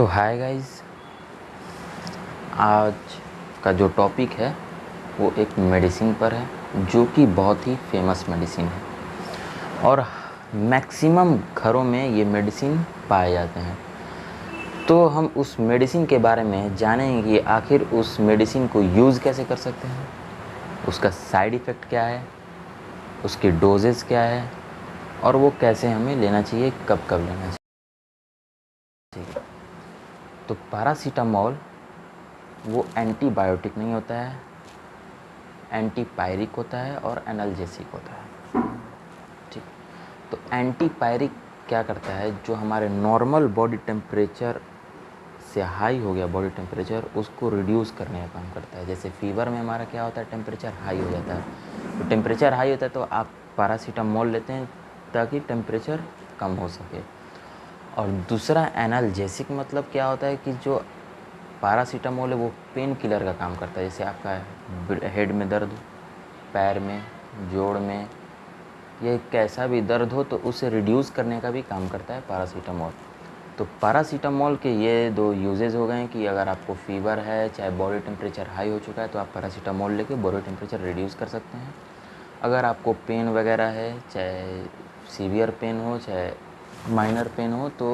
तो hi guys, आज का जो टॉपिक है वो एक मेडिसिन पर है जो कि बहुत ही फेमस मेडिसिन है और मैक्सिमम घरों में ये मेडिसिन पाए जाते हैं। तो हम उस मेडिसिन के बारे में जानेंगे कि आखिर उस मेडिसिन को यूज़ कैसे कर सकते हैं, उसका साइड इफ़ेक्ट क्या है, उसकी डोजेस क्या है और वो कैसे हमें लेना चाहिए, कब कब लेना चाहिए। तो पैरासीटामोल वो एंटीबायोटिक नहीं होता है, एंटीपायरिक होता है और एनाल्जेसिक होता है। ठीक, तो एंटीपायरिक क्या करता है, जो हमारे नॉर्मल बॉडी टेम्परेचर से हाई हो गया बॉडी टेम्परेचर, उसको रिड्यूस करने का काम करता है। जैसे फीवर में हमारा क्या होता है, टेम्परेचर हाई हो जाता है। तो टेम्परेचर हाई होता है तो आप पैरासीटामोल लेते हैं ताकि टेम्परेचर कम हो सके। और दूसरा एनाल्जेसिक मतलब क्या होता है कि जो पैरासीटामोल है वो पेन किलर का काम करता है। जैसे आपका हेड में दर्द, पैर में, जोड़ में, ये कैसा भी दर्द हो तो उसे रिड्यूस करने का भी काम करता है पैरासीटामोल। तो पैरासीटामोल के ये दो यूजेस हो गए कि अगर आपको फीवर है, चाहे बॉडी टेम्परेचर हाई हो चुका है, तो आप पैरासीटामोल लेके बॉडी टेम्परेचर रिड्यूस कर सकते हैं। अगर आपको पेन वगैरह है, चाहे सीवियर पेन हो चाहे माइनर पेन हो, तो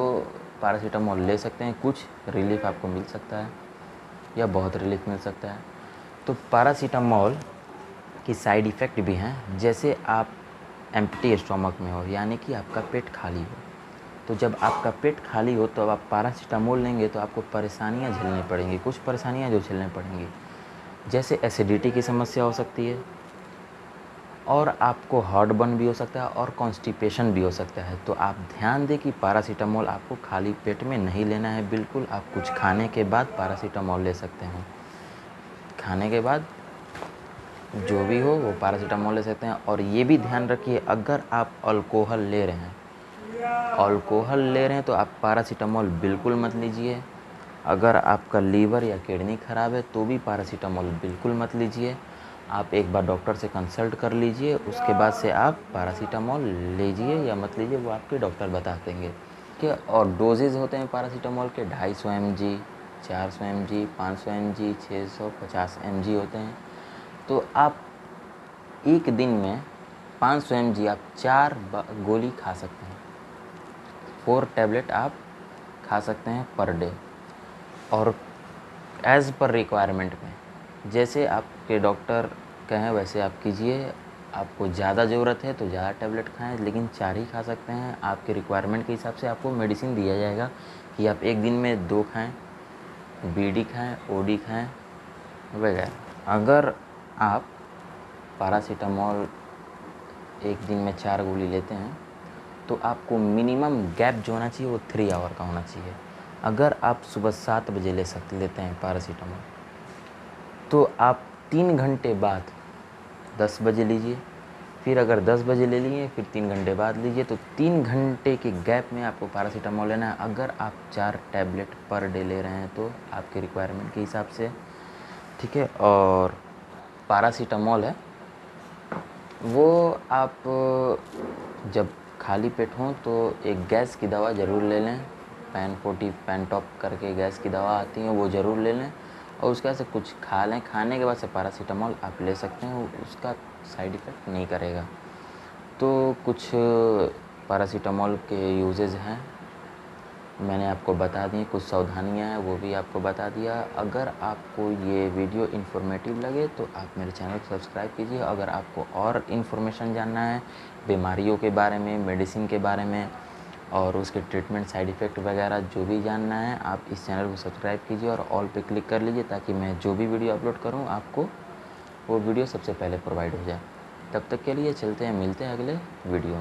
पैरासीटामोल ले सकते हैं। कुछ रिलीफ आपको मिल सकता है या बहुत रिलीफ मिल सकता है। तो पैरासीटामोल की साइड इफ़ेक्ट भी हैं। जैसे आप एम्प्टी स्टोमक में हो, यानी कि आपका पेट खाली हो, तो जब आपका पेट खाली हो तो अब आप पैरासीटामोल लेंगे तो आपको परेशानियां झेलनी पड़ेंगी। कुछ परेशानियां जो झेलनी पड़ेंगी, जैसे एसिडिटी की समस्या हो सकती है और आपको हार्टबर्न भी हो सकता है और कॉन्स्टिपेशन भी हो सकता है। तो आप ध्यान दें कि पैरासीटामोल आपको खाली पेट में नहीं लेना है बिल्कुल। आप कुछ खाने के बाद पैरासीटामोल ले सकते हैं। खाने के बाद जो भी हो वो पैरासीटामोल ले सकते हैं। और ये भी ध्यान रखिए, अगर आप अल्कोहल ले रहे हैं तो आप पैरासीटामोल बिल्कुल मत लीजिए। अगर आपका लीवर या किडनी ख़राब है तो भी पैरासीटामोल बिल्कुल मत लीजिए। आप एक बार डॉक्टर से कंसल्ट कर लीजिए, उसके बाद से आप पैरासीटामोल लीजिए या मत लीजिए, वो आपके डॉक्टर बता देंगे कि। और डोजेज़ होते हैं पैरासीटामोल के 250 mg, 400 mg, 500 mg, 650 mg होते हैं। तो आप एक दिन में 500 mg आप 4 गोली खा सकते हैं। 4 टैबलेट आप खा सकते हैं पर डे। और एज़ पर रिक्वायरमेंट में, जैसे आपके डॉक्टर कहें वैसे आप कीजिए। आपको ज़्यादा ज़रूरत है तो ज़्यादा टैबलेट खाएं, लेकिन 4 ही खा सकते हैं। आपके रिक्वायरमेंट के हिसाब से आपको मेडिसिन दिया जाएगा कि आप एक दिन में 2 खाएं, बीडी खाएं, ओडी खाएं वगैरह। अगर आप पैरासीटामोल एक दिन में 4 गोली लेते हैं तो आपको मिनिमम गैप जो होना चाहिए वो 3 आवर का होना चाहिए। अगर आप सुबह 7 बजे लेते हैं पैरासीटामोल, तो आप 3 घंटे बाद 10 बजे लीजिए। फिर अगर 10 बजे ले लिए फिर 3 घंटे बाद लीजिए। तो 3 घंटे के गैप में आपको पैरासीटामोल लेना है। अगर आप 4 टैबलेट पर डे ले रहे हैं तो आपके रिक्वायरमेंट के हिसाब से, ठीक है। और पैरासीटामोल है वो आप जब खाली पेट हों तो एक गैस की दवा ज़रूर ले लें। पैनटॉप करके गैस की दवा आती है, वो ज़रूर ले लें। और उसके बाद से कुछ खा लें। खाने के बाद से पैरासीटामोल आप ले सकते हैं, उसका साइड इफ़ेक्ट नहीं करेगा। तो कुछ पैरासीटामोल के यूजेस हैं, मैंने आपको बता दी। कुछ सावधानियां हैं वो भी आपको बता दिया। अगर आपको ये वीडियो इन्फॉर्मेटिव लगे तो आप मेरे चैनल को सब्सक्राइब कीजिए। अगर आपको और इन्फॉर्मेशन जानना है बीमारियों के बारे में, मेडिसिन के बारे में और उसके ट्रीटमेंट, साइड इफ़ेक्ट वगैरह जो भी जानना है, आप इस चैनल को सब्सक्राइब कीजिए और ऑल पे क्लिक कर लीजिए ताकि मैं जो भी वीडियो अपलोड करूँ आपको वो वीडियो सबसे पहले प्रोवाइड हो जाए। तब तक के लिए चलते हैं, मिलते हैं अगले वीडियो में।